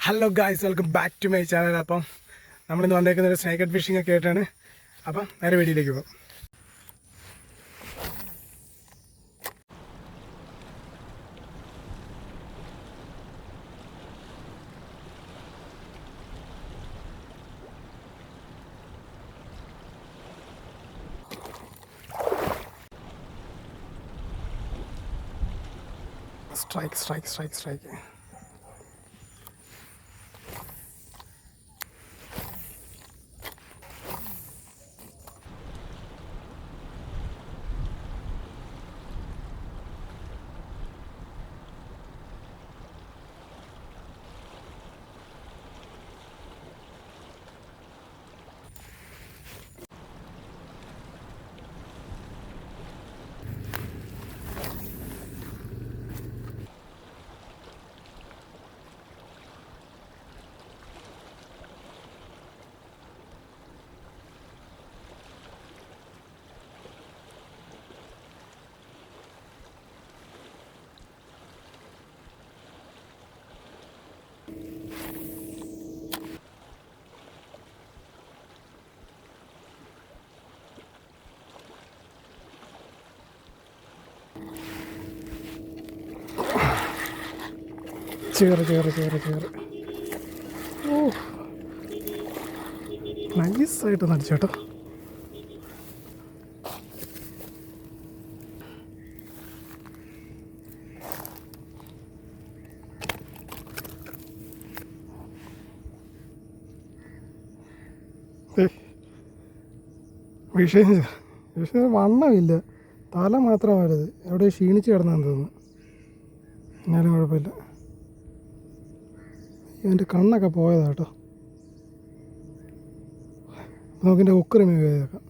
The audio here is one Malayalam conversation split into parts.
Hello guys, welcome back to my channel. അപ്പം നമ്മളിന്ന് വന്നേക്കുന്നൊരു സ്നേക്ക് ഹെഡ് ഫിഷിംഗ് ഒക്കെ ആയിട്ടാണ്. അപ്പം നേരെ വീഡിയോയിലേക്ക് പോകും. സ്ട്രൈക്ക് സ്ട്രൈക്ക് സ്ട്രൈക്ക് സ്ട്രൈക്ക് ചേറ്. ഓ, നൈസായിട്ട് നടിച്ചേട്ടോ. വിഷയം വണ്ണമില്ല, തല മാത്രമായത്. എവിടെ ക്ഷീണിച്ച് കിടന്നാന്ന് തോന്നുന്നു. എന്നാലും കുഴപ്പമില്ല. എൻ്റെ കണ്ണൊക്കെ പോയതാ കേട്ടോ. നമുക്കെൻ്റെ ഉക്ക് റിമൂവ് ചെയ്തേക്കാം.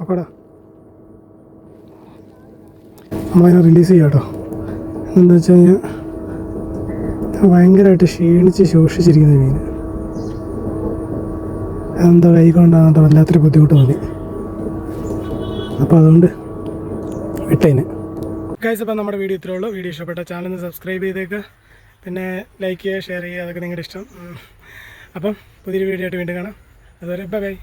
പക്കോടാ, നമ്മളതിനെ റിലീസ് ചെയ്യാം കേട്ടോ. എന്താ വെച്ച് കഴിഞ്ഞാൽ ഭയങ്കരമായിട്ട് ക്ഷീണിച്ച് ശോഷിച്ചിരിക്കുന്ന മീൻ. എന്താ കൈ കൊണ്ടാകുന്നുണ്ടോ, വല്ലാത്തൊരു ബുദ്ധിമുട്ട് തോന്നി. അപ്പോൾ അതുകൊണ്ട് വിട്ടേന്. ഗൈസ്, അപ്പം നമ്മുടെ വീഡിയോ ഇത്രേ ഉള്ളൂ. വീഡിയോ ഇഷ്ടപ്പെട്ട ചാനൽ സബ്സ്ക്രൈബ് ചെയ്തേക്കുക. പിന്നെ ലൈക്ക് ചെയ്യുക, ഷെയർ ചെയ്യുക, അതൊക്കെ നിങ്ങളുടെ ഇഷ്ടം. അപ്പം പുതിയൊരു വീഡിയോ ആയിട്ട് വീണ്ടും കാണാം. അതുവരെ bye bye.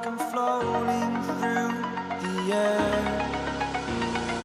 I'm floating through